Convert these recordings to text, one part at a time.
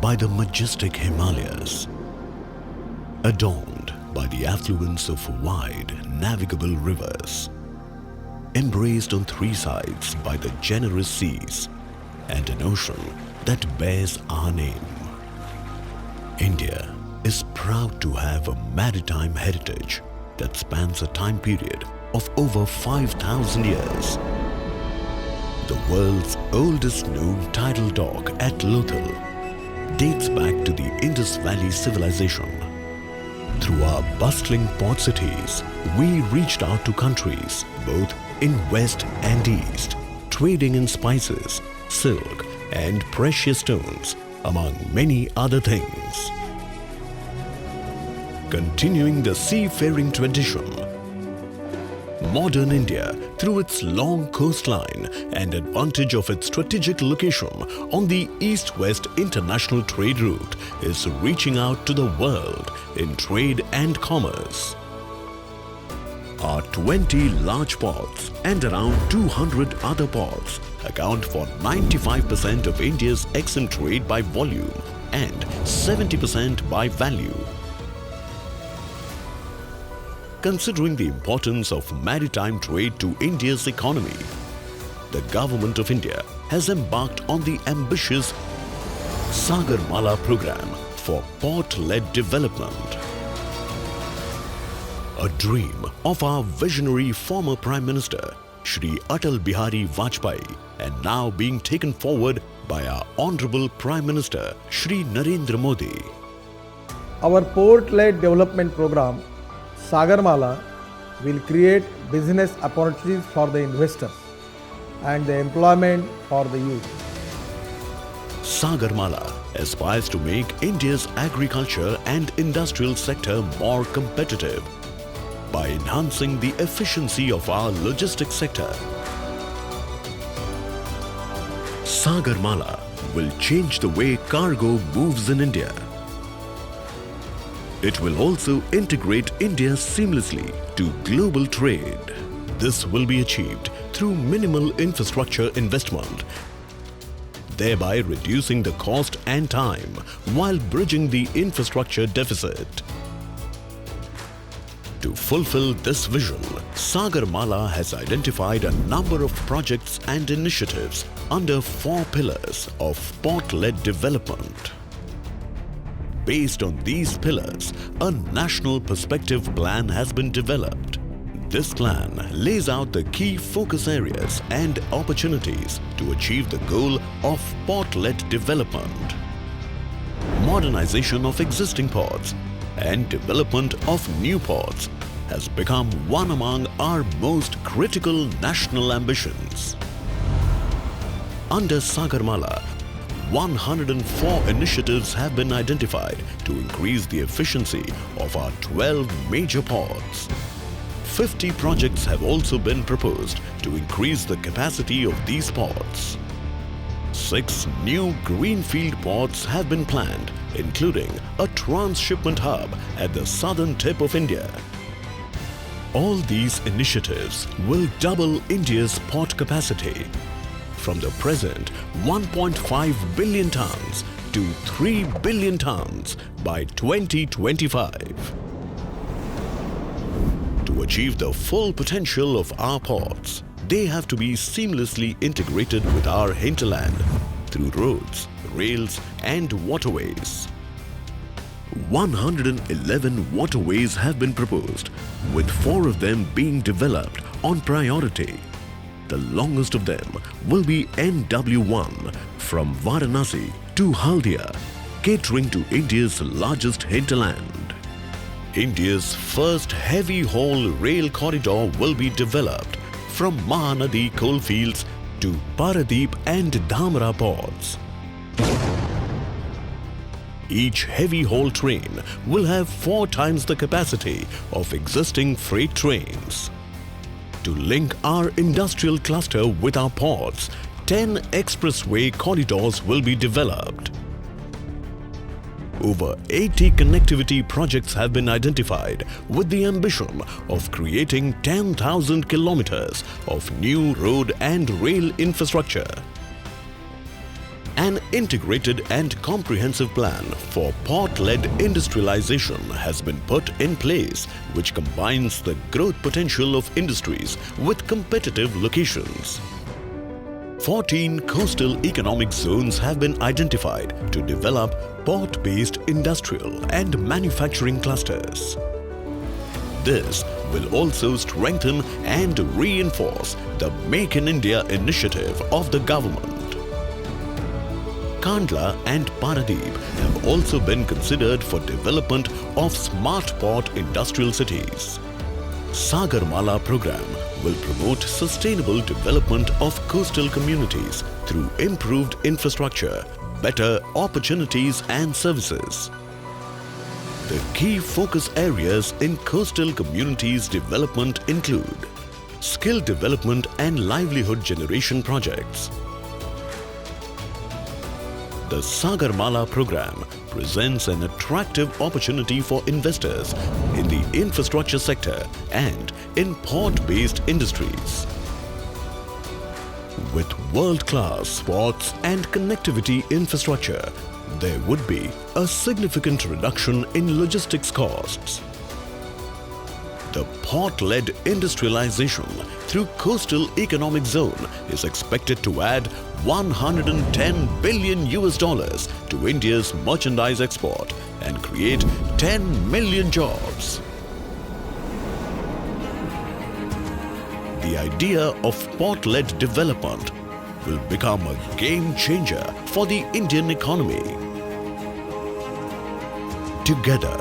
by the majestic Himalayas, adorned by the affluence of wide navigable rivers, embraced on three sides by the generous seas and an ocean that bears our name. India is proud to have a maritime heritage that spans a time period of over 5,000 years. The world's oldest known tidal dock at Lothal dates back to the Indus Valley civilization. Through our bustling port cities, we reached out to countries both in West and East, trading in spices, silk and precious stones, among many other things. Continuing the seafaring tradition, modern India, through its long coastline and advantage of its strategic location on the east-west international trade route, is reaching out to the world in trade and commerce. Our 20 large ports and around 200 other ports account for 95% of India's EXIM trade by volume and 70% by value. Considering the importance of maritime trade to India's economy, the Government of India has embarked on the ambitious Sagarmala program for port-led development. A dream of our visionary former Prime Minister, Shri Atal Bihari Vajpayee, and now being taken forward by our Honorable Prime Minister, Shri Narendra Modi. Our port-led development program Sagarmala will create business opportunities for the investors and the employment for the youth. Sagarmala aspires to make India's agriculture and industrial sector more competitive by enhancing the efficiency of our logistics sector. Sagarmala will change the way cargo moves in India. It will also integrate India seamlessly to global trade. This will be achieved through minimal infrastructure investment, thereby reducing the cost and time while bridging the infrastructure deficit. To fulfill this vision, Sagarmala has identified a number of projects and initiatives under 4 pillars of port-led development. Based on these pillars, a national perspective plan has been developed. This plan lays out the key focus areas and opportunities to achieve the goal of port-led development. Modernization of existing ports and development of new ports has become one among our most critical national ambitions. Under Sagarmala, 104 initiatives have been identified to increase the efficiency of our 12 major ports. 50 projects have also been proposed to increase the capacity of these ports. 6 new greenfield ports have been planned, including a transshipment hub at the southern tip of India. All these initiatives will double India's port capacity from the present 1.5 billion tons to 3 billion tons by 2025. To achieve the full potential of our ports, they have to be seamlessly integrated with our hinterland through roads, rails and waterways. 111 waterways have been proposed, with 4 of them being developed on priority. The longest of them will be NW1 from Varanasi to Haldia, catering to India's largest hinterland. India's first heavy-haul rail corridor will be developed from Mahanadi coalfields to Paradeep and Dhamra ports. Each heavy-haul train will have 4 times the capacity of existing freight trains. To link our industrial cluster with our ports, 10 expressway corridors will be developed. Over 80 connectivity projects have been identified with the ambition of creating 10,000 kilometers of new road and rail infrastructure. An integrated and comprehensive plan for port-led industrialization has been put in place, which combines the growth potential of industries with competitive locations. 14 coastal economic zones have been identified to develop port-based industrial and manufacturing clusters. This will also strengthen and reinforce the Make in India initiative of the government. Kandla and Paradeep have also been considered for development of smart port industrial cities. Sagarmala program will promote sustainable development of coastal communities through improved infrastructure, better opportunities and services. The key focus areas in coastal communities development include skill development and livelihood generation projects. The Sagarmala program presents an attractive opportunity for investors in the infrastructure sector and in port-based industries. With world-class ports and connectivity infrastructure, there would be a significant reduction in logistics costs. The port-led industrialization through coastal economic zone is expected to add $110 billion to India's merchandise export and create 10 million jobs. The idea of port-led development will become a game changer for the Indian economy. Together,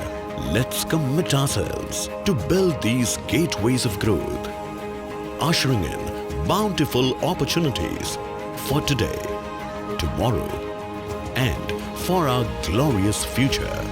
let's commit ourselves to build these gateways of growth, ushering in bountiful opportunities for today, tomorrow, and for our glorious future.